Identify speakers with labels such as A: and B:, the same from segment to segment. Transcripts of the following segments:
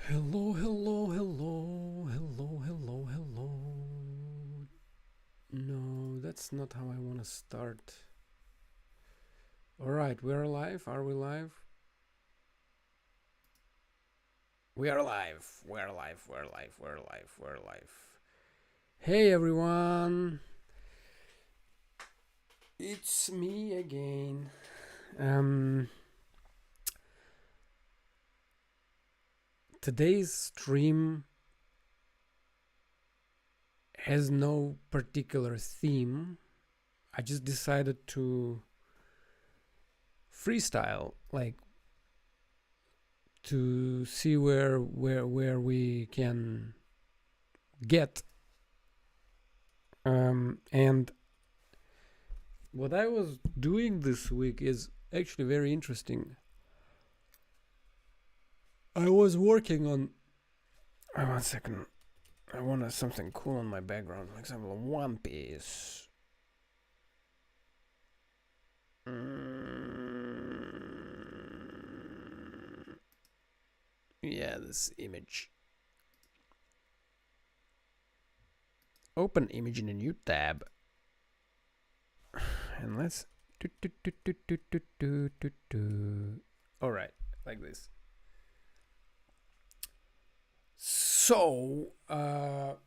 A: Hello, hello, hello, hello, hello, hello. No, that's not how I want to start. Alright, we're live. Are we live? We are live. We're live. We're live. We're live. We're live. Hey everyone. It's me again. Um Today's stream has no particular theme. I just decided to freestyle, like to see where we can get. And what I was doing this week is actually very interesting. I was working on. One second. I wanted something cool on my background, for example, One Piece. Yeah, this image. Open image in a new tab. And let's. Alright, like this. So, like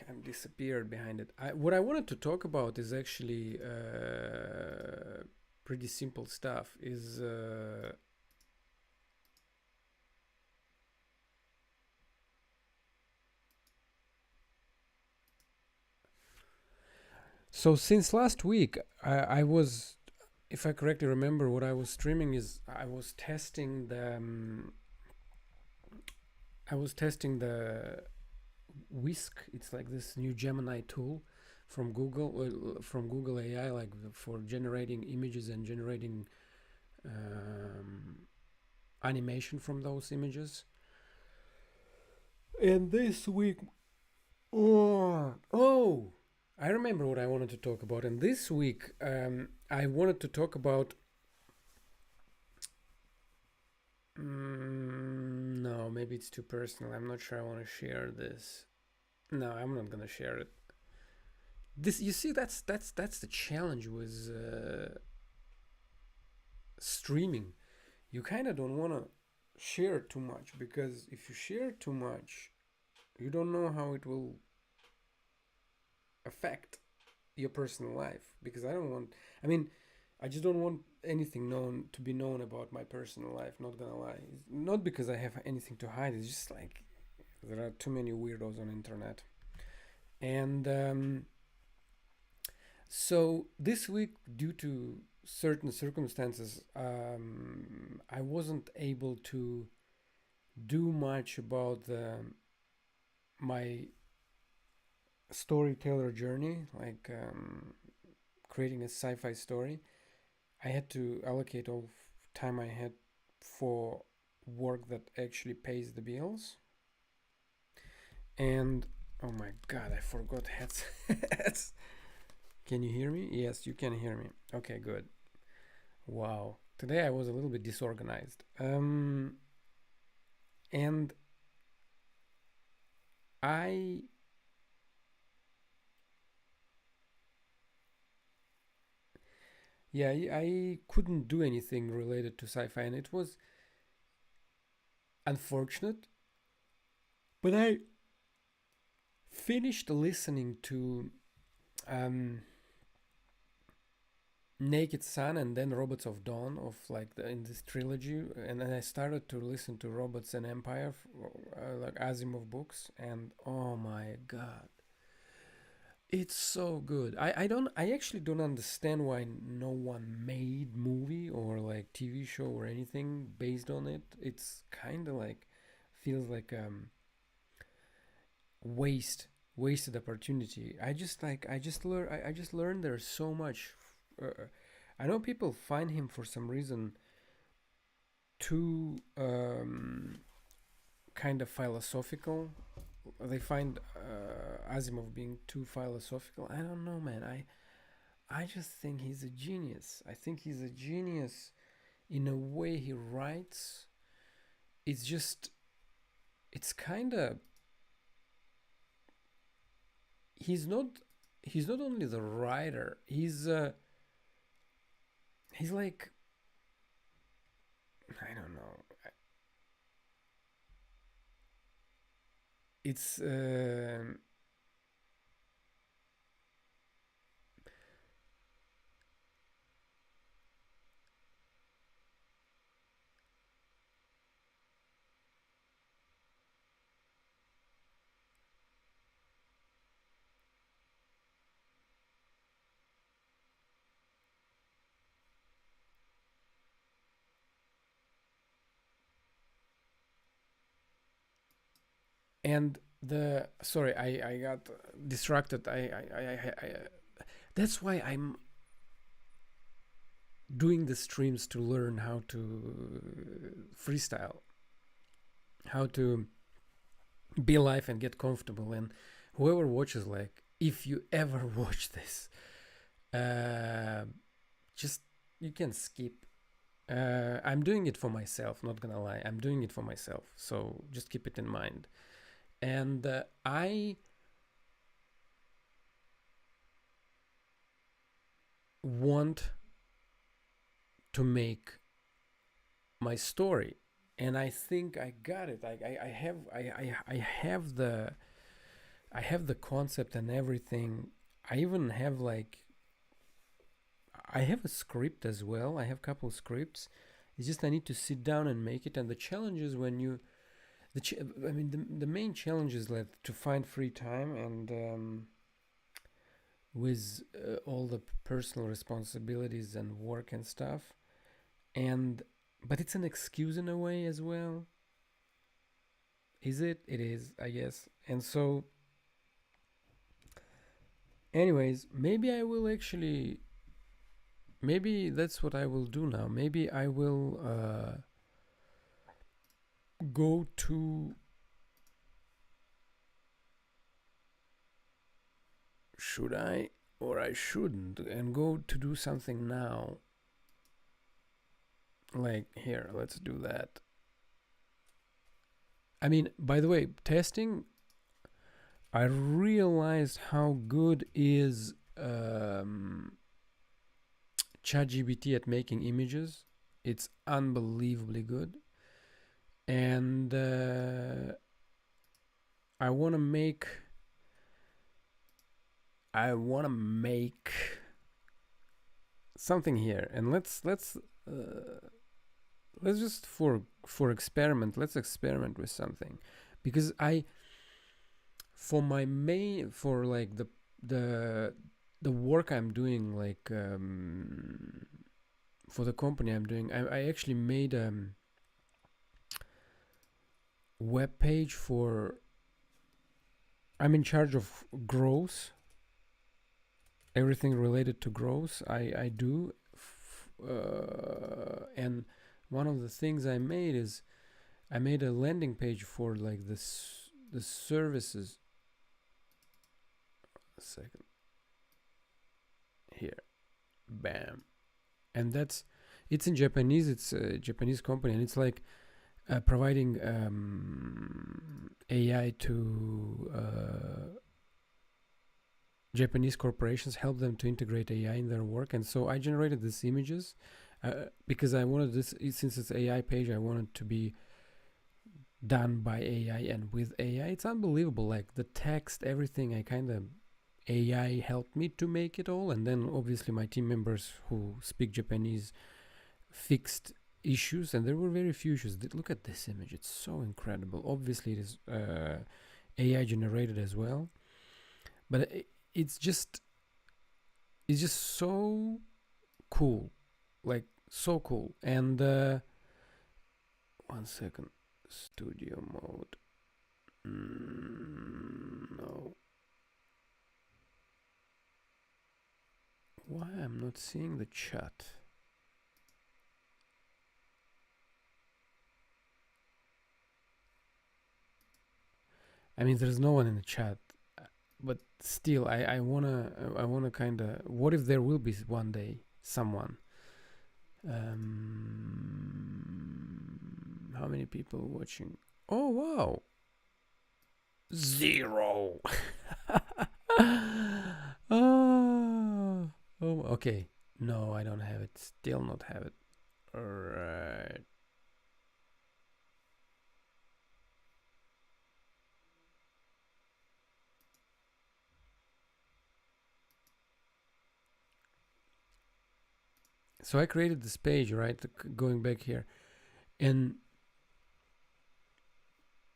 A: I'm disappeared behind it. What I wanted to talk about is actually pretty simple stuff. So since last week, I was, if I correctly remember, what I was streaming is I was testing the Whisk. It's like this new Gemini tool from Google AI, like for generating images and generating animation from those images. And this week, oh, I remember what I wanted to talk about. And this week, I wanted to talk about. No, maybe it's too personal. I'm not sure I want to share this. No, I'm not gonna share it. This, you see, that's the challenge with streaming. You kind of don't want to share too much, because if you share too much, you don't know how it will affect your personal life. Because I don't want. I mean, I just don't want anything known to be known about my personal life. Not gonna lie. Not because I have anything to hide. It's just like there are too many weirdos on the internet. And so this week, due to certain circumstances, I wasn't able to do much about my storyteller journey, like creating a sci-fi story. I had to allocate all time I had for work that actually pays the bills. And oh my god, I forgot headsets. Can you hear me? Yes, you can hear me. Okay, good. Wow. Today I was a little bit disorganized. And I yeah, I couldn't do anything related to sci-fi, and it was unfortunate. But I finished listening to um, Naked Sun and then Robots of Dawn, of like in this trilogy, and then I started to listen to Robots and Empire, like Asimov books, and oh my god, it's so good. I actually don't understand why no one made movie or like TV show or anything based on it. It's kind of like feels like wasted opportunity. I just learned there's so much. I know people find him for some reason too kind of philosophical. They find Asimov being too philosophical. I don't know, man. I just think he's a genius. I think he's a genius in a way he writes. it's just, it's kind of, he's not he's not only the writer, he's like, I don't know. It's and the sorry, I got distracted. That's why I'm doing the streams, to learn how to freestyle, how to be live and get comfortable. And whoever watches, like, if you ever watch this, uh, just, you can skip. I'm doing it for myself, not gonna lie. I'm doing it for myself. So just keep it in mind. And I want to make my story, and I think I got it. I have the concept and everything. I even have like, I have a script as well. I have a couple scripts. It's just I need to sit down and make it. And the challenge is when you, I mean, the main challenge is like to find free time, and with all the personal responsibilities and work and stuff. And but it's an excuse in a way as well. Is it? It is, I guess. And so, anyways, maybe I will actually. Maybe that's what I will do now. Maybe I will go to. Should I? Or I shouldn't, and go to do something now. Like, here, let's do that. I mean, by the way, testing, I realized how good is ChatGPT at making images. It's unbelievably good. And I want to make something here, and let's just for experiment. Let's experiment with something, because I, for my main, for like the work I'm doing, like for the company I'm doing, I actually made a web page for. I'm in charge of growth, everything related to growth. I do, and one of the things I made is I made a landing page for like this the services. A second. Here, bam, and it's in Japanese. It's a Japanese company, and it's like providing AI to Japanese corporations, help them to integrate AI in their work. And so I generated these images because I wanted this, since it's AI page, I wanted to be done by AI and with AI. It's unbelievable, like the text, everything. I kind of, AI helped me to make it all, and then obviously my team members who speak Japanese fixed issues, and there were very few issues. Look at this image, it's so incredible. Obviously it is AI generated as well, but it's just so cool, like so cool. And 1 second, studio mode. No, why I'm not seeing the chat? I mean, there's no one in the chat, but still, I wanna kind of. What if there will be one day someone? How many people watching? Oh wow, zero. Oh, oh, okay. No, I don't have it. Still not have it. All right. So I created this page, right? Going back here, and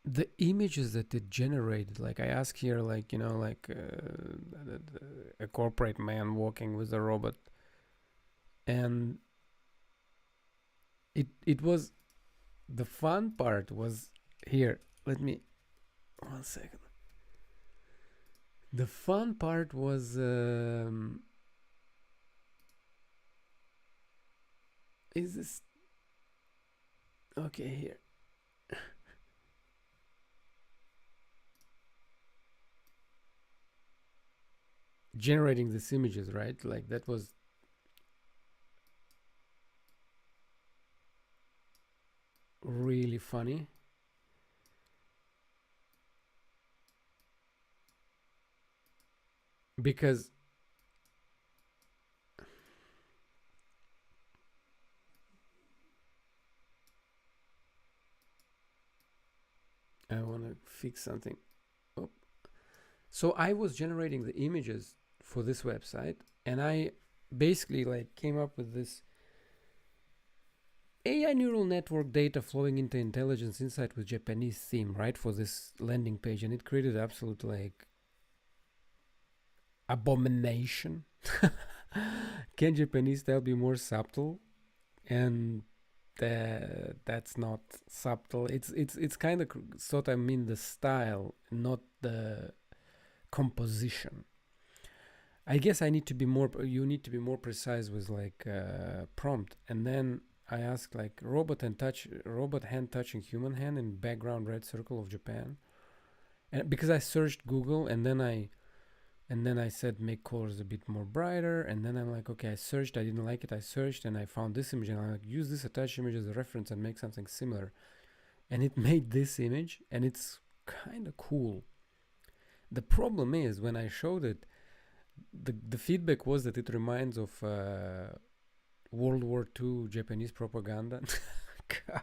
A: the images that it generated, like I ask here, like like a corporate man walking with a robot, and it was the fun part was here. Let me 1 second. The fun part was is this okay here? Generating these images, right? Like that was really funny because I want to fix something. Oh. So I was generating the images for this website, and I basically like came up with this AI neural network data flowing into intelligence insight with Japanese theme, right, for this landing page, and it created absolute like abomination. Can Japanese style be more subtle? And that's not subtle. It's kind of sort of mean the style, not the composition. I guess I need to be more. You need to be more precise with like prompt, and then I asked like robot hand touching human hand in background red circle of Japan, and because I searched Google, and then I said make colors a bit more brighter, and then I'm like, okay, I searched, I didn't like it, I searched, and I found this image, and I'm like, use this attached image as a reference and make something similar, and it made this image, and it's kind of cool. The problem is when I showed it, the feedback was that it reminds of World War II Japanese propaganda. God.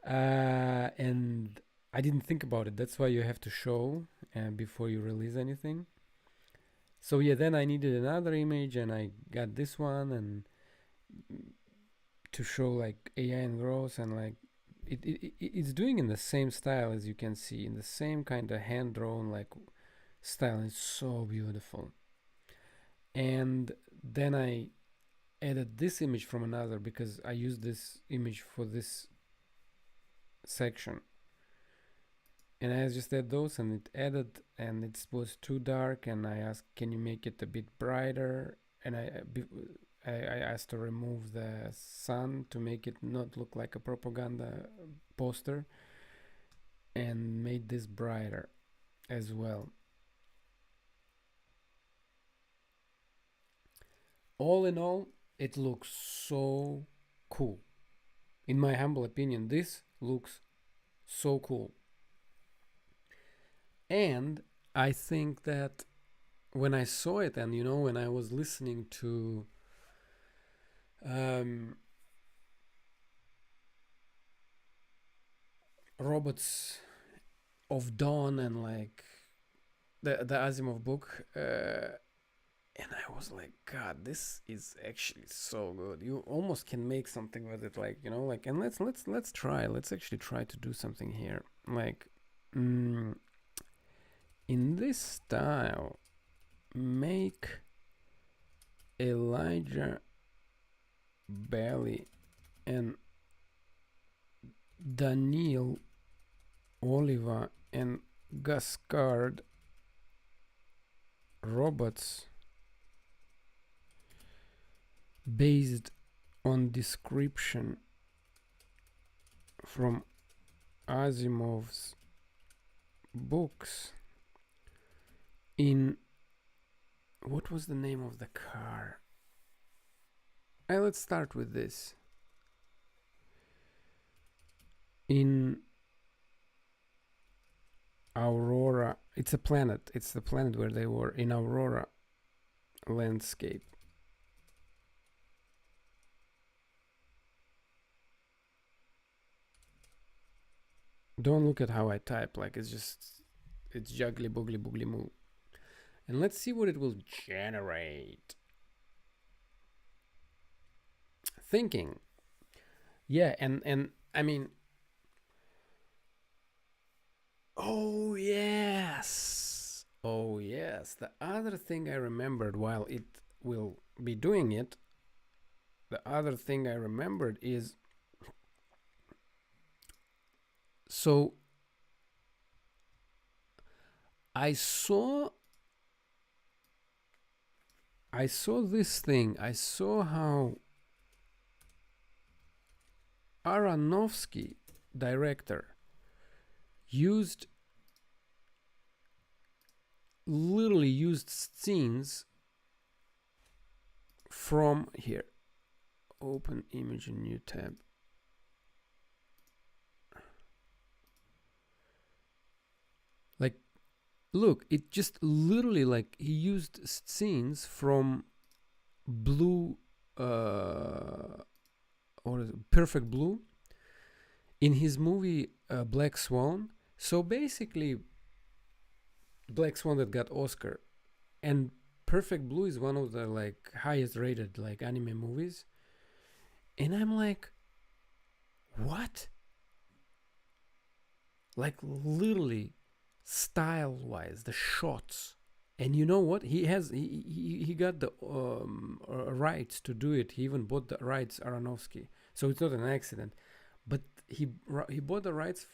A: And I didn't think about it. That's why you have to show before you release anything. So yeah, then I needed another image, and I got this one, and to show like AI and growth, and like it's doing in the same style as you can see, in the same kind of hand drawn like style. It's so beautiful. And then I added this image from another because I used this image for this section, and I just add those, and it added, and it was too dark, and I asked, can you make it a bit brighter? And I asked to remove the sun to make it not look like a propaganda poster, and made this brighter as well. All in all, it looks so cool. In my humble opinion, this looks so cool. And I think that when I saw it, and when I was listening to um, Robots of Dawn, and like the Asimov book, and I was like, God, this is actually so good. You almost can make something with it, like like. And let's try. Let's actually try to do something here, like in this style. Make Elijah Bailey and Daniel Oliva and Gascard robots based on description from Asimov's books in what was the name of the car? Let's start with this. in Aurora. It's a planet. It's the planet where they were in Aurora landscape. Don't look at how I type. Like it's juggly boogly boogly moo. And let's see what it will generate. Thinking. Yeah, and I mean, oh yes. Oh yes. The other thing I remembered while it will be doing it, the other thing I remembered is, so I saw this thing. I saw how Aronofsky, director, used literally used scenes from here. Open image in new tab. Like, look, it just literally, like, he used scenes from Blue, or Perfect Blue, in his movie Black Swan. So basically, Black Swan that got Oscar, and Perfect Blue is one of the like highest rated like anime movies. And I'm like, what? Like literally, style wise, the shots. And you know what? He got the rights to do it. He even bought the rights, Aronofsky. So it's not an accident. But he bought the rights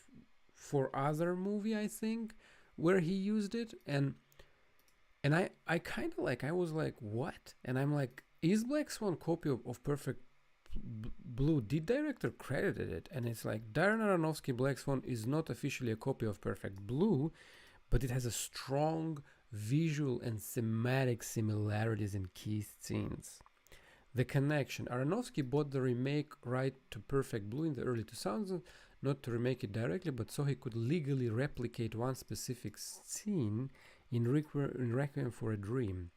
A: for other movie, I think, where he used it. And I kind of like, I was like, what? And I'm like, is Black Swan copy of Perfect Blue? Did director credited it? And it's like, Darren Aronofsky Black Swan is not officially a copy of Perfect Blue, but it has a strong visual and thematic similarities in key scenes. The connection. Aronofsky bought the remake right to Perfect Blue in the early 2000s, not to remake it directly, but so he could legally replicate one specific scene in Requiem for a Dream.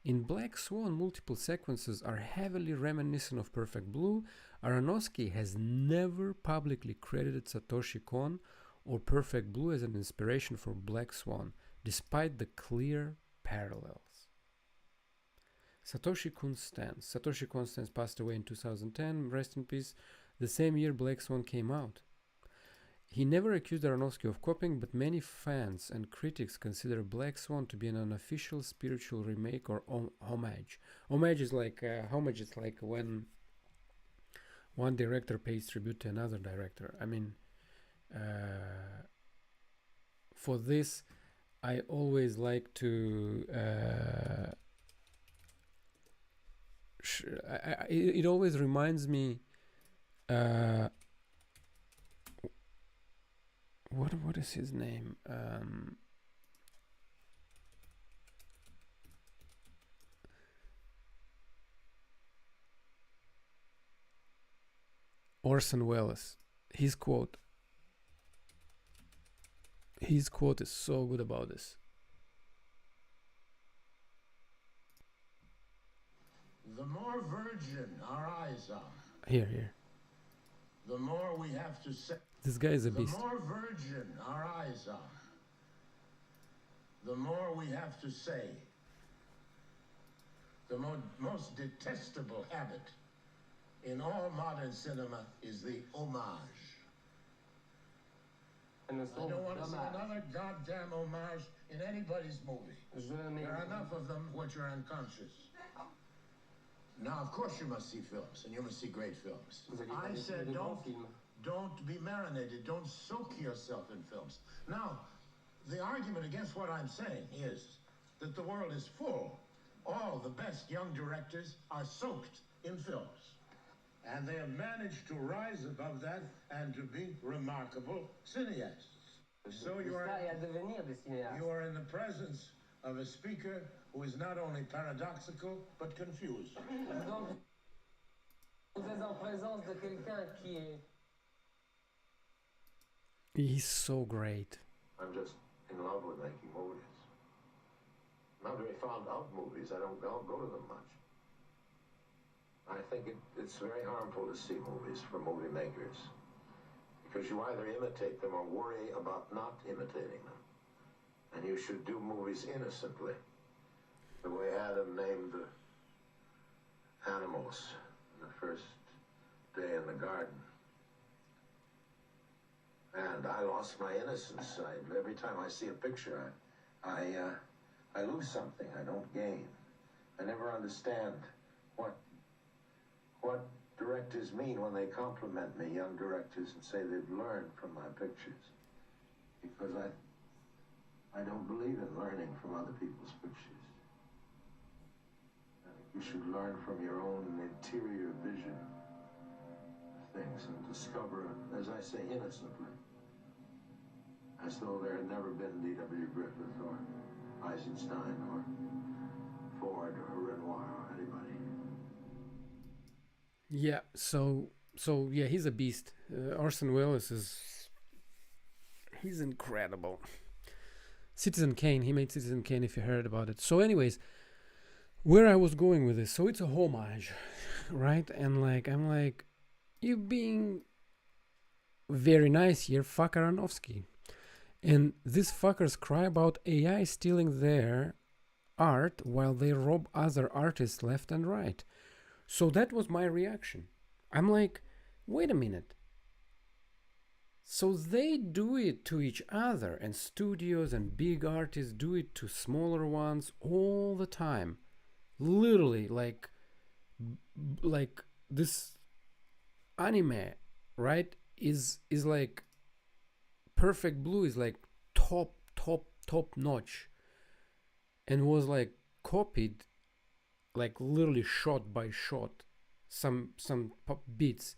A: In Black Swan, multiple sequences are heavily reminiscent of Perfect Blue. Aronofsky has never publicly credited Satoshi Kon or Perfect Blue as an inspiration for Black Swan, despite the clear parallels. Satoshi Konstans passed away in 2010, rest in peace, the same year Black Swan came out. He never accused Aronofsky of copying, but many fans and critics consider Black Swan to be an unofficial spiritual remake or homage. Homage is like when one director pays tribute to another director. I mean, for this, I always like to. It always reminds me. What is his name? Orson Welles. His quote. His quote is so good about this.
B: The more virgin our eyes are,
A: Here.
B: the more we have to say.
A: This guy is a beast.
B: The more virgin our eyes are, the more we have to say. The most detestable habit in all modern cinema is the homage. I don't want to see another goddamn homage in anybody's movie. There are enough of them which are unconscious. Now, of course you must see films, and you must see great films. I said don't be marinated, don't soak yourself in films. Now, the argument against what I'm saying is that the world is full. All the best young directors are soaked in films. And they have managed to rise above that and to be remarkable cineasts. So you are in the presence of a speaker who is not only paradoxical, but confused.
C: Vous êtes en présence de quelqu'un qui est
A: He's so great.
B: I'm just in love with making movies. I'm not very fond of movies. I don't go to them much. I think it's very harmful to see movies for movie makers because you either imitate them or worry about not imitating them. And you should do movies innocently, the way Adam named the animals the first day in the garden. And I lost my innocence. Every time I see a picture, I lose something. I don't gain. I never understand what directors mean when they compliment me, young directors, and say they've learned from my pictures. Because I don't believe in learning from other people's pictures. I think you should learn from your own interior vision of things and discover, as I say, innocently, as though there had never been D.W. Griffith or Eisenstein or Ford or Renoir or anybody.
A: Yeah. So yeah, he's a beast. Orson Welles he's incredible. Citizen Kane. He made Citizen Kane. If you heard about it. So, anyways, where I was going with this. So it's a homage, right? And like I'm like, you being very nice here, fuck Aronofsky. And these fuckers cry about AI stealing their art while they rob other artists left and right. So that was my reaction. I'm like, wait a minute. So they do it to each other, and studios and big artists do it to smaller ones all the time. Literally, like this anime, right? Is like Perfect Blue is like top notch, and was like copied, like literally shot by shot, some beats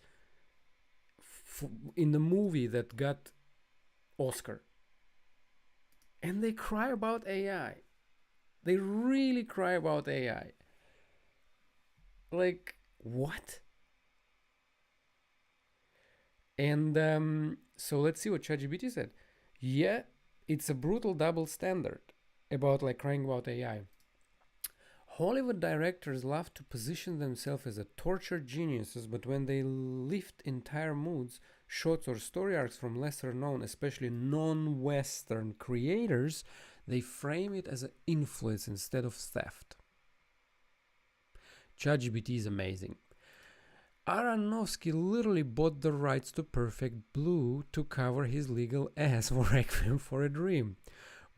A: in the movie that got Oscar. And they cry about AI. They really cry about AI. Like, what? And so let's see what ChatGPT said. Yeah, it's a brutal double standard about like crying about AI. Hollywood directors love to position themselves as a tortured geniuses, but when they lift entire moods, shots, or story arcs from lesser known, especially non Western creators, they frame it as an influence instead of theft. ChatGPT is amazing. Aronofsky literally bought the rights to Perfect Blue to cover his legal ass for Requiem for a Dream.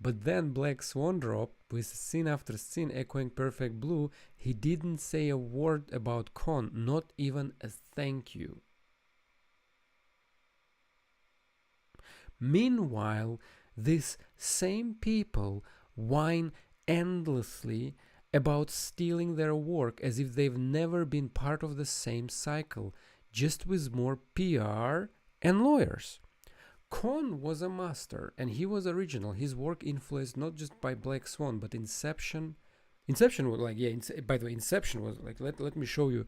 A: But then Black Swan dropped with scene after scene echoing Perfect Blue. He didn't say a word about Con, not even a thank you. Meanwhile, these same people whine endlessly about stealing their work as if they've never been part of the same cycle, just with more PR and lawyers. Con was a master, and he was original. His work influenced not just by Black Swan, but Inception. Inception was like, yeah. By the way, Inception was like. Let me show you.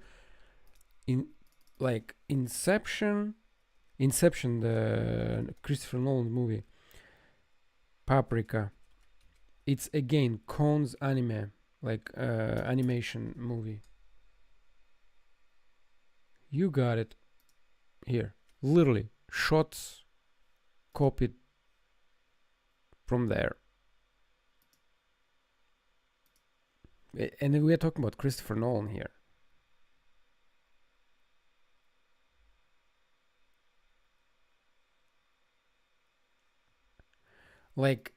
A: In like Inception, the Christopher Nolan movie. Paprika. It's again Con's anime, like animation movie. You got it. Here, literally shots copied from there. And we are talking about Christopher Nolan here. Like,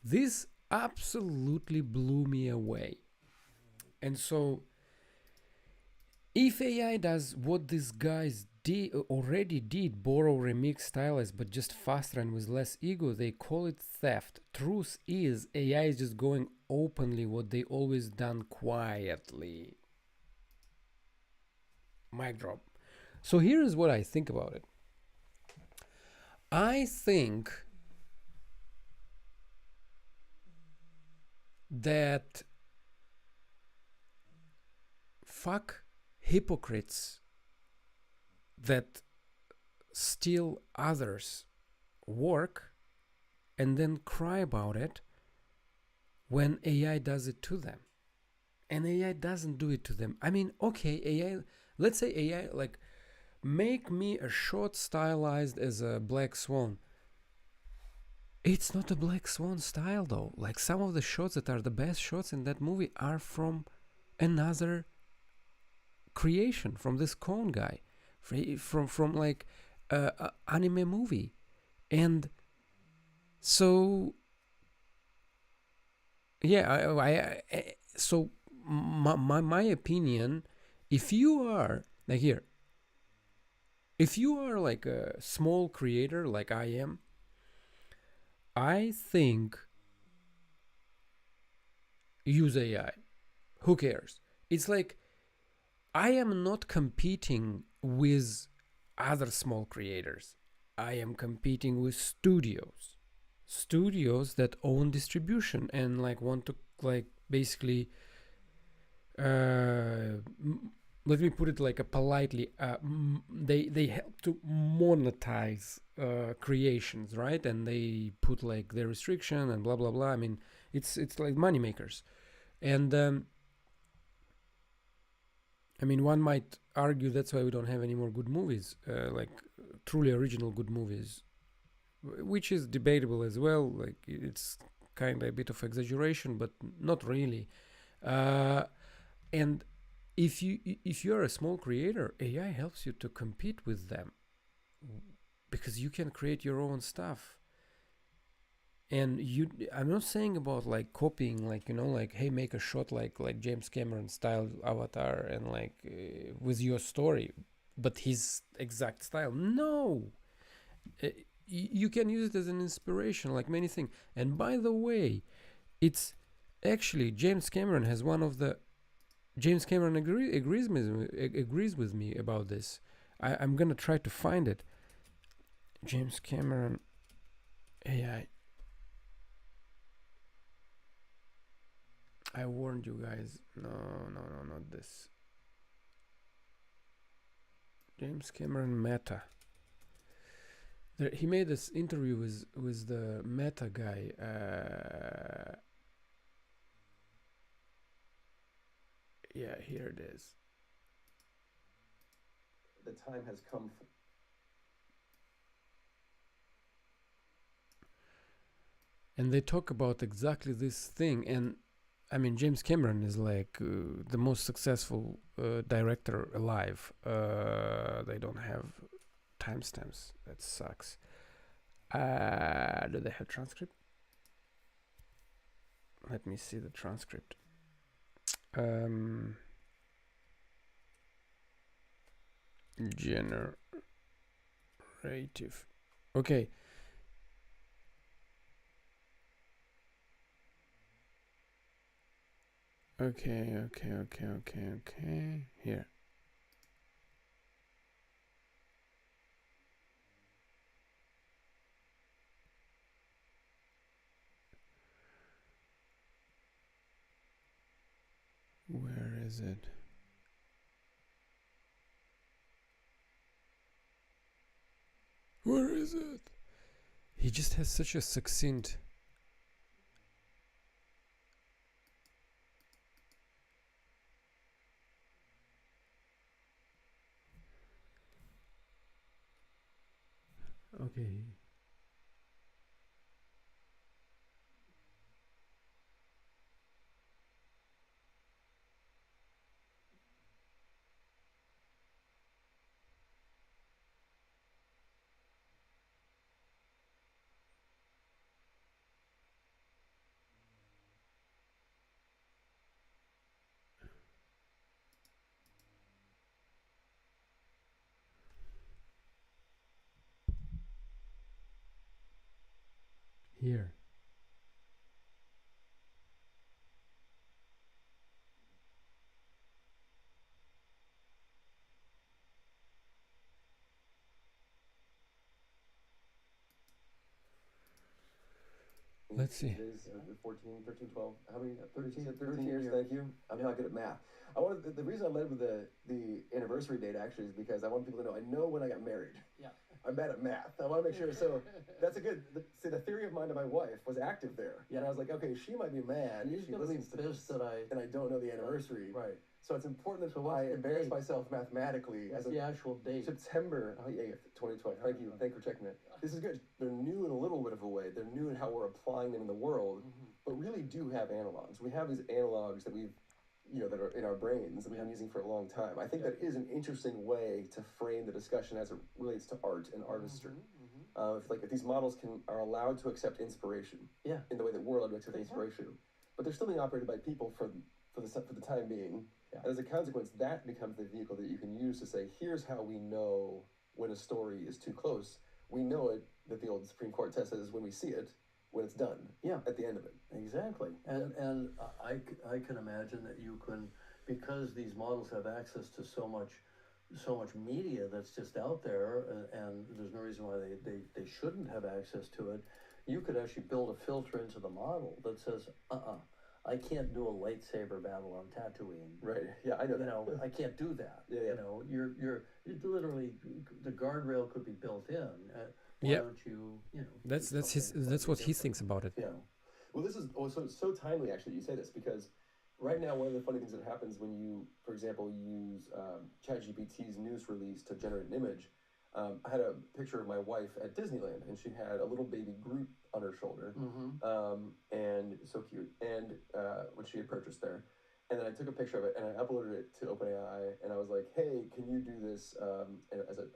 A: this absolutely blew me away. And so, if AI does what these guys already did, borrow remix stylists, but just faster and with less ego, they call it theft. Truth is, AI is just going openly what they always done quietly. Mic drop. So here is what I think about it. I think that fuck hypocrites that steal others work and then cry about it when AI does it to them. And AI doesn't do it to them. I mean, okay, AI, let's say AI, like, make me a shot stylized as a black swan. It's not a black swan style though. Like, some of the shots that are the best shots in that movie are from another creation, from this cone guy, from like a anime movie. And so yeah, so my opinion, if you are like here, if you are like a small creator like I am, I think use AI. Who cares? It's like I am not competing with other small creators. I am competing with studios that own distribution and like want to like basically let me put it like a politely, they help to monetize creations, right? And they put like their restriction and blah blah blah. I mean, it's like money makers. And I mean, one might argue that's why we don't have any more good movies, like truly original good movies, which is debatable as well. Like, it's kind of a bit of exaggeration, but not really. Uh, and if you're a small creator, AI helps you to compete with them because you can create your own stuff. And I'm not saying about like copying, like, like, hey, make a shot like James Cameron style Avatar and like with your story, but his exact style. No, uh, you can use it as an inspiration, like many things. And by the way, it's actually James Cameron agrees with me about this. I'm gonna try to find it. James Cameron AI. I warned you guys. No, no, no, not this. James Cameron Meta. He made this interview with the Meta guy. Yeah, here it is. The time has come for. And they talk about exactly this thing. And I mean, James Cameron is like the most successful director alive. They don't have timestamps. That sucks. Do they have transcript? Let me see the transcript. Generative. Okay. Okay. Here. Where is it? Where is it? He just has such a succinct. Okay. Here. Let's see. It is 14, 13, 12. How many? 13 years, thank you. I'm not good at math. I wanted the reason I led with the anniversary date actually is because I want people to know I know when I got married. Yeah. I
C: I'm bad at math. I want to make sure. So that's a good. See, the theory of mind of my wife was active there. Yeah. And I was like, okay, she might be mad.
D: She's
C: She
D: gonna be
C: listens to
D: pissed
C: this,
D: that I
C: and I don't know the anniversary.
D: right.
C: So it's important that
D: So what's
C: I
D: the
C: embarrass
D: date?
C: myself mathematically
D: What's
C: as
D: the actual date?
C: September 8th, 2020. Thank you. Thank you for checking it. This is good. They're new in a little bit of a way. They're new in how we're applying them in the world, but really do have analogs. We have these analogs that we've, that are in our brains that we've been using for a long time. I think that is an interesting way to frame the discussion as it relates to art and artistry. If these models are allowed to accept inspiration, in the way that we're allowed to accept inspiration, but they're still being operated by people for the time being. Yeah. And as a consequence, that becomes the vehicle that you can use to say, here's how we know when a story is too close. We know it, that the old Supreme Court test says, when we see it, when it's done. Yeah. At the end of it.
D: Exactly. And I can imagine that you can, because these models have access to so much media that's just out there, and there's no reason why they shouldn't have access to it. You could actually build a filter into the model that says, I can't do a lightsaber battle on Tatooine.
C: Right. Yeah, I know that.
D: I can't do that.
C: Yeah.
D: You're literally, the guardrail could be built in. Why don't you,
A: That's what he thinks about it.
C: Yeah. Well, this is so timely actually you say this, because right now one of the funny things that happens when you, for example, use ChatGPT's news release to generate an image. I had a picture of my wife at Disneyland, and she had a little baby Groot on her shoulder, and so cute, and which she had purchased there. And then I took a picture of it and I uploaded it to OpenAI, and I was like, "Hey, can you do this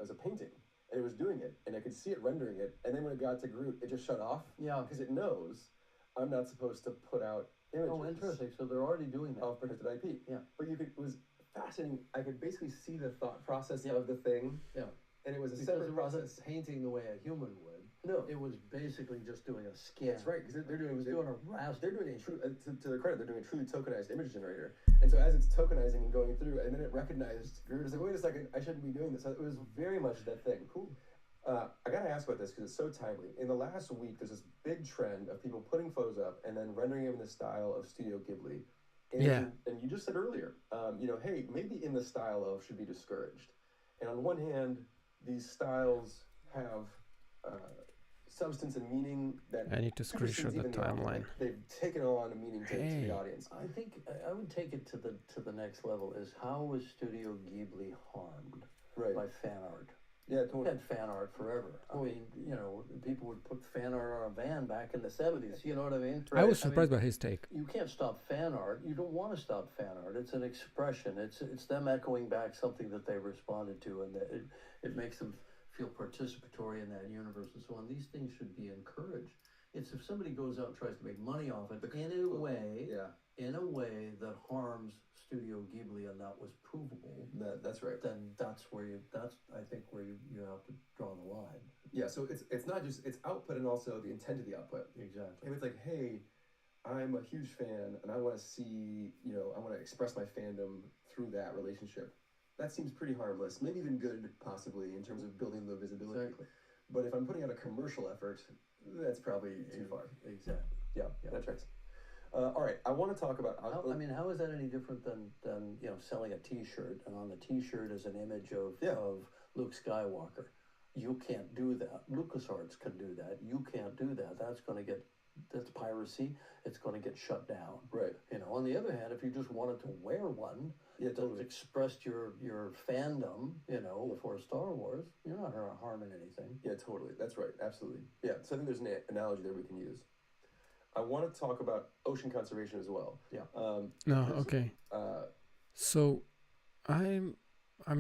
C: as a painting?" And it was doing it, and I could see it rendering it. And then when it got to Groot, it just shut off. Yeah, because it knows I'm not supposed to put out images.
D: Oh, interesting. So they're already doing that.
C: Of protected IP. Yeah, but it was fascinating. I could basically see the thought process of the thing. Yeah. And it was a separate process.
D: It wasn't painting the way a human would.
C: No,
D: it was basically just doing a scan.
C: That's right, because they're doing
D: a raster.
C: They're doing a true, to their credit, they're doing a truly tokenized image generator. And so as it's tokenizing and going through, and then it recognized Groot, it's like, wait a second, I shouldn't be doing this. It was very much that thing. Cool. I gotta ask about this because it's so timely. In the last week, there's this big trend of people putting photos up and then rendering them in the style of Studio Ghibli. And you just said earlier, hey, maybe in the style of should be discouraged. And on one hand, these styles have substance and meaning that
A: I need to screenshot the timeline.
C: They've taken on a meaning to the audience.
D: I think I would take it to the next level. Is how was Studio Ghibli harmed by fan art?
C: Yeah, totally.
D: We had fan art forever. I mean, people would put fan art on a van back in the 70s. You know what I mean?
A: I was surprised by his take.
D: You can't stop fan art. You don't want to stop fan art. It's an expression. It's them echoing back something that they responded to, and that it makes them feel participatory in that universe and so on. These things should be encouraged. It's if somebody goes out and tries to make money off it in a way that harms Studio Ghibli and that was provable.
C: That's right.
D: Then that's I think where you have to draw the line.
C: Yeah, so it's not just it's output and also the intent of the output.
D: Exactly.
C: If it's like, hey, I'm a huge fan and I want to see, I want to express my fandom through that relationship. That seems pretty harmless, maybe even good, possibly, in terms of building the visibility.
D: Exactly.
C: But if I'm putting out a commercial effort, that's probably too far.
D: Exactly.
C: Yeah, that's right. All right, I want to talk about
D: how is that any different than selling a T-shirt, and on the T-shirt is an image of Luke Skywalker. You can't do that. LucasArts can do that. You can't do that. That's piracy. It's going to get shut down.
C: Right.
D: On the other hand, if you just wanted to wear one that expressed your fandom, for Star Wars, you're not harming anything.
C: Yeah, totally. That's right. Absolutely. Yeah. So I think there's an analogy there we can use. I want to talk about ocean conservation as well. Yeah.
A: Okay. So, I'm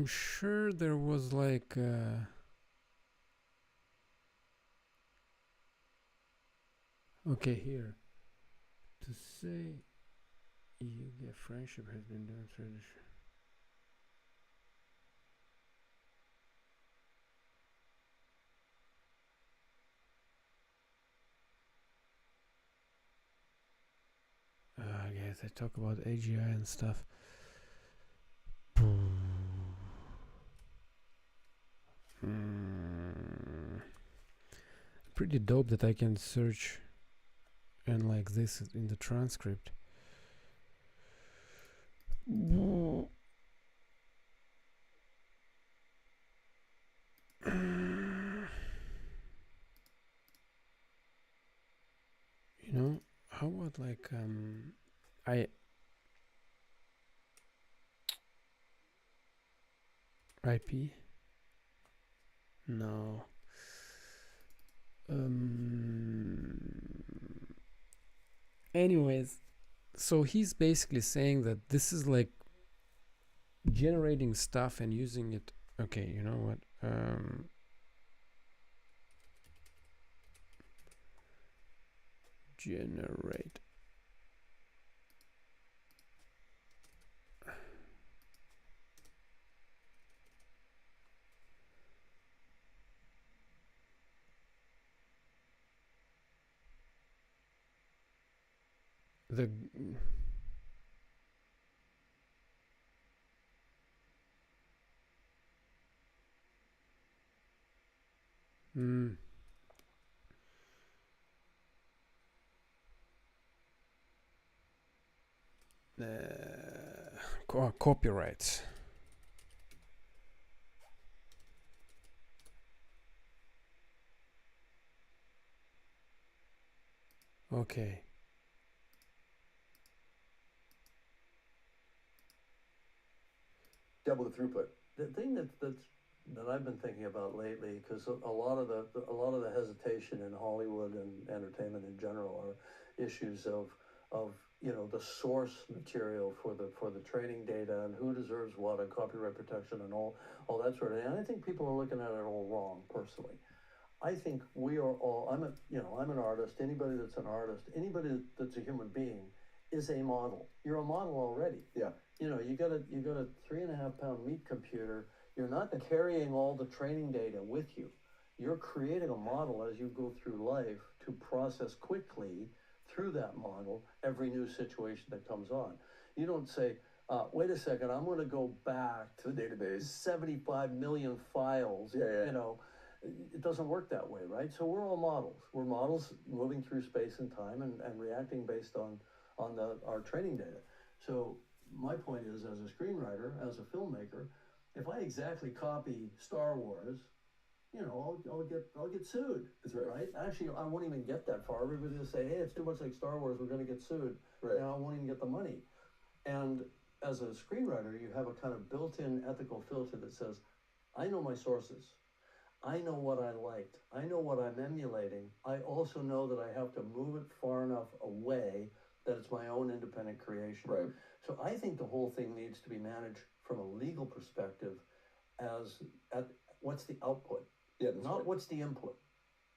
A: sure there was like. Okay, here. To say you get friendship has been done through the I guess I talk about AGI and stuff. Pretty dope that I can search and like this in the transcript. how about like I IP? No. Anyways, so he's basically saying that this is like generating stuff and using it. Okay, you know what? Generate. The mm, copyrights. Okay.
C: Double the throughput.
D: The thing that I've been thinking about lately, because a lot of the hesitation in Hollywood and entertainment in general are issues of the source material for the training data and who deserves what and copyright protection and all that sort of thing. And I think people are looking at it all wrong. Personally, I think we are all. I'm an artist. Anybody that's an artist, anybody that's a human being, is a model. You're a model already.
C: Yeah.
D: You got a 3.5 pound meat computer. You're not carrying all the training data with you. You're creating a model as you go through life to process quickly through that model every new situation that comes on. You don't say, wait a second, I'm going to go back
C: To the database.
D: 75 million files.
C: Yeah.
D: It doesn't work that way, right? So we're all models. We're models moving through space and time and reacting based on our training data. So my point is, as a screenwriter, as a filmmaker, if I exactly copy Star Wars, I'll get sued.
C: That's right.
D: Actually, I won't even get that far. Everybody will say, "Hey, it's too much like Star Wars. We're going to get sued."
C: Right.
D: And I won't even get the money. And as a screenwriter, you have a kind of built-in ethical filter that says, "I know my sources. I know what I liked. I know what I'm emulating. I also know that I have to move it far enough away that it's my own independent creation."
C: Right.
D: So I think the whole thing needs to be managed from a legal perspective as at what's the output,
C: Yeah. That's
D: not
C: right.
D: what's the input.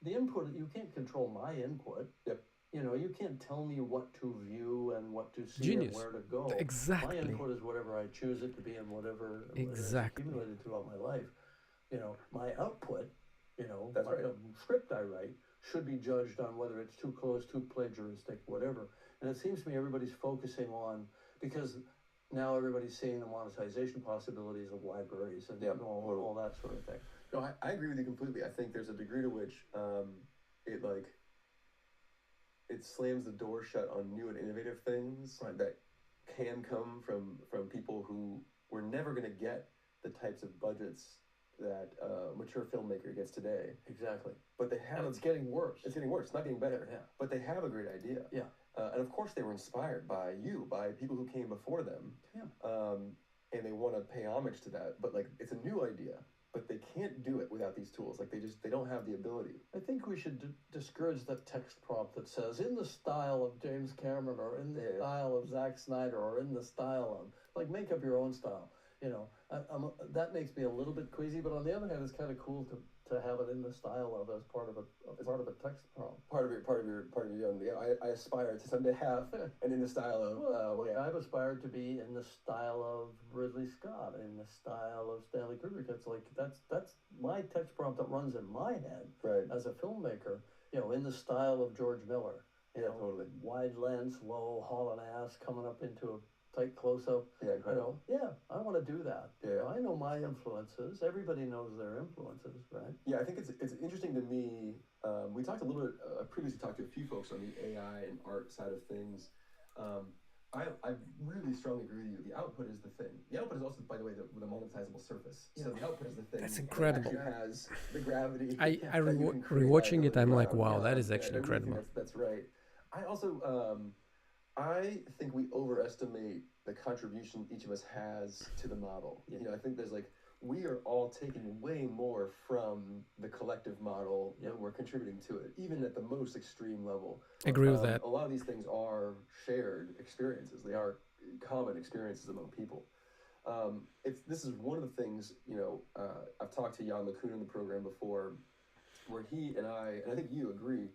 D: The input, you can't control my input.
C: Yep.
D: You can't tell me what to view and what to see and
A: Genius.
D: where to go.
A: Exactly.
D: My input is whatever I choose it to be and whatever has
A: Exactly.
D: accumulated throughout my life. My output,
C: That's
D: like
C: right.
D: a script I write, should be judged on whether it's too close, too plagiaristic, whatever. And it seems to me everybody's focusing on, because now everybody's seeing the monetization possibilities of libraries and
C: Yep.
D: all that sort of thing.
C: No, I agree with you completely. I think there's a degree to which it slams the door shut on new and innovative things
D: Right.
C: that can come from people who were never going to get the types of budgets that a mature filmmaker gets today.
D: Exactly.
C: But they have
D: And it's getting worse.
C: It's getting worse. It's not getting better.
D: Yeah.
C: But they have a great idea.
D: Yeah.
C: And of course, they were inspired by you, by people who came before them.
D: Yeah.
C: And they want to pay homage to that. But it's a new idea. But they can't do it without these tools. They don't have the ability.
D: I think we should discourage that text prompt that says, in the style of James Cameron, or in the style of Zack Snyder, or in the style of, make up your own style. That makes me a little bit queasy, but on the other hand, it's kind of cool to have it in the style of as part of a text prompt.
C: Part of your own. I aspire to someday have, and in the style of.
D: I've aspired to be in the style of Ridley Scott, in the style of Stanley Kubrick. It's like that's my text prompt that runs in my head
C: Right.
D: as a filmmaker. In the style of George Miller.
C: Totally.
D: Wide lens, low, hauling ass, coming up into a tight close-up.
C: Yeah, incredible.
D: I want to do that.
C: Yeah.
D: I know my influences. Everybody knows their influences, right?
C: Yeah, I think it's interesting to me. We talked a little bit, previously talked to a few folks on the AI and art side of things. I really strongly agree with you. The output is the thing. The output is also, by the way, the monetizable surface. So the output is the thing.
A: That's incredible.
C: It actually has the gravity.
A: I rewatching it, I'm like, wow, that is actually incredible.
C: That's right. I also, I think we overestimate the contribution each of us has to the model.
D: Yeah.
C: You know, I think there's like we are all taking way more from the collective model
D: Yeah.
C: than we're contributing to it, even at the most extreme level.
A: Agree with that.
C: A lot of these things are shared experiences. They are common experiences among people. It's this is one of the things I've talked to Jan LeCun in the program before, where he and I think you agree,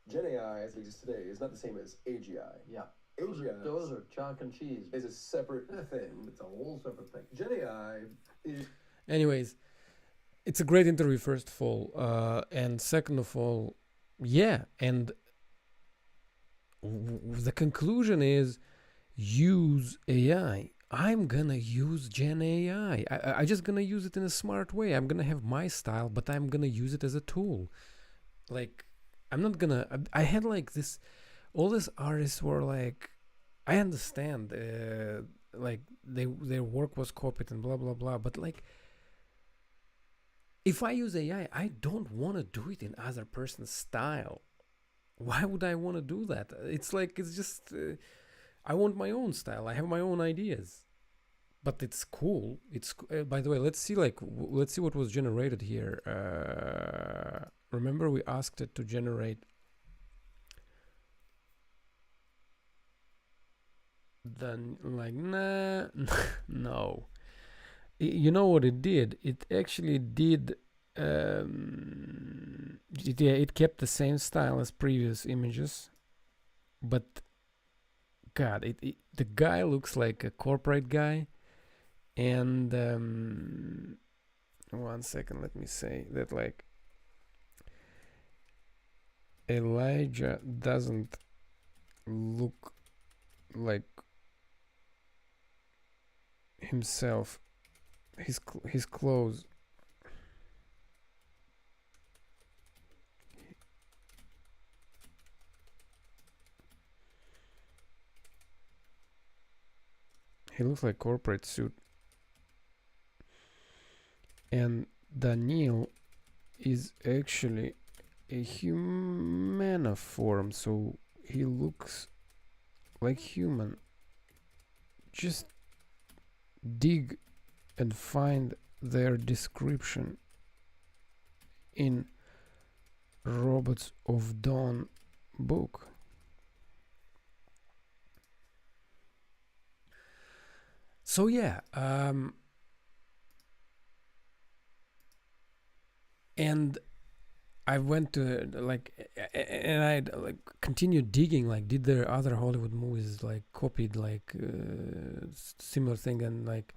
C: Gen AI as it exists today is not the same as AGI.
D: Yeah.
C: AGI
D: Those are chalk and cheese.
C: is a separate thing.
D: It's a whole separate thing.
C: Gen AI is
A: Anyways, it's a great interview, first of all. And second of all, yeah. And the conclusion is use AI. I'm gonna use Gen AI. I just gonna use it in a smart way. I'm gonna have my style, but I'm gonna use it as a tool. Like, I'm not gonna. I had like this. All these artists were like, I understand. Like their work was copied and blah blah blah. But like, if I use AI, I don't want to do it in other person's style. Why would I want to do that? It's like it's just. I want my own style. I have my own ideas, but it's cool. It's by the way. Let's see let's see what was generated here. Remember we asked it to generate the like nah no. You know what it did? It actually did. It kept the same style as previous images, but God, the guy looks like a corporate guy, and 1 second, let me say that like Elijah doesn't look like himself. His clothes. He looks like corporate suit. And Daniel is actually a humaniform, so he looks like human. Just dig and find their description in Robots of Dawn book. So yeah, and I went to like, and I like continued digging. Like, did there other Hollywood movies like copied like similar thing and like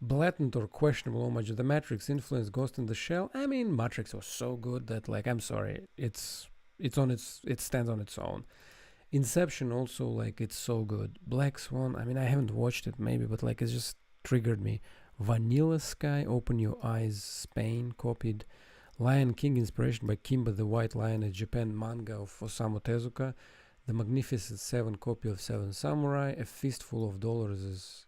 A: blatant or questionable homage? The Matrix influence Ghost in the Shell. I mean, Matrix was so good that like I'm sorry, it stands on its own. Inception also, like, it's so good. Black Swan, I mean, I haven't watched it maybe, but like it's just triggered me. Vanilla Sky, Open Your Eyes, Spain, copied. Lion King, inspiration by Kimba the White Lion, a Japan manga of Osamu Tezuka. The Magnificent Seven, copy of Seven Samurai. A Fistful of Dollars is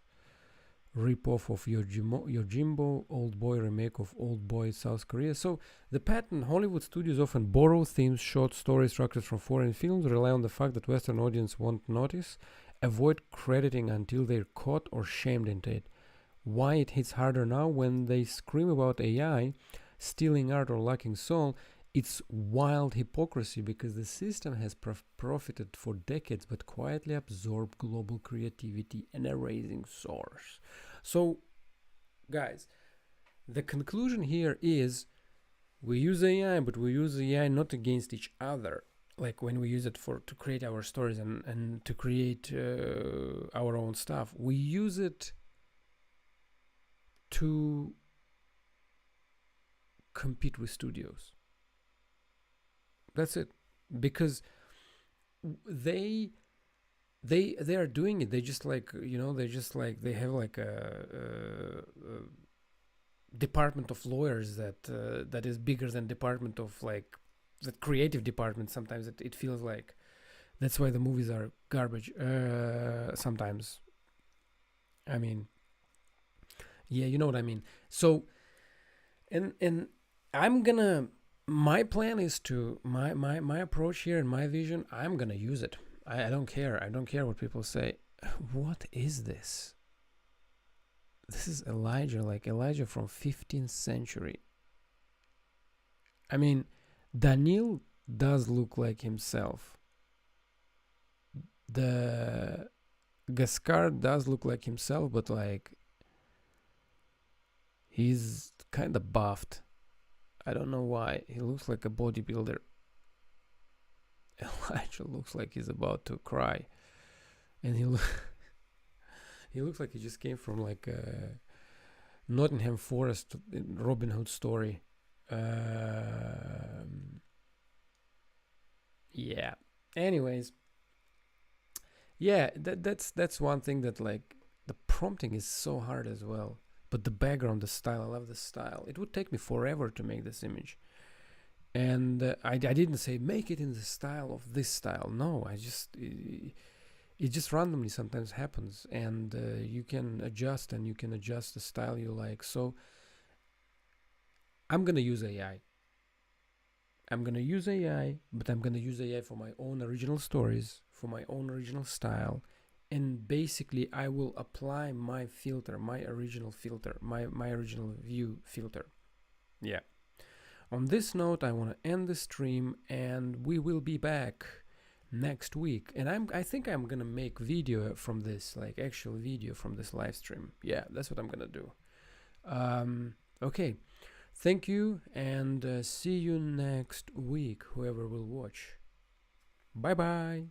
A: rip-off of Yojimbo, Old Boy remake of Old Boy, South Korea. So the pattern: Hollywood studios often borrow themes, short story structures from foreign films, rely on the fact that Western audience won't notice, avoid crediting until they're caught or shamed into it. Why it hits harder now when they scream about AI stealing art or lacking soul? It's wild hypocrisy because the system has profited for decades but quietly absorbed global creativity and a rising source. So, guys, the conclusion here is we use AI, but we use AI not against each other. Like when we use it to create our stories and to create our own stuff, we use it to compete with studios. That's it, because they are doing it. They just like they have like a department of lawyers that is bigger than department of like the creative department. Sometimes it feels like that's why the movies are garbage. Sometimes, I mean, yeah, you know what I mean. So, and I'm gonna. My plan is to my approach here and my vision. I'm gonna use it. I don't care. I don't care what people say. What is this? This is Elijah, like Elijah from 15th century. I mean, Daniel does look like himself. The Gascard does look like himself, but like he's kind of buffed. I don't know why. He looks like a bodybuilder. Elijah looks like he's about to cry, and he looks like he just came from like a Nottingham Forest Robin Hood story. Yeah. Anyways, yeah, that's one thing that like the prompting is so hard as well. But the background, the style, I love the style. It would take me forever to make this image. And I didn't say make it in the style of this style. No, it just randomly sometimes happens, and you can adjust the style you like. So I'm gonna use AI. I'm gonna use AI, but I'm gonna use AI for my own original stories, for my own original style, and basically I will apply my filter, my original filter, my original view filter. Yeah. On this note, I want to end the stream, and we will be back next week. And I think I'm gonna make video from this, like actual video from this live stream. Yeah, that's what I'm gonna do. Okay. Thank you, and see you next week, whoever will watch. Bye bye.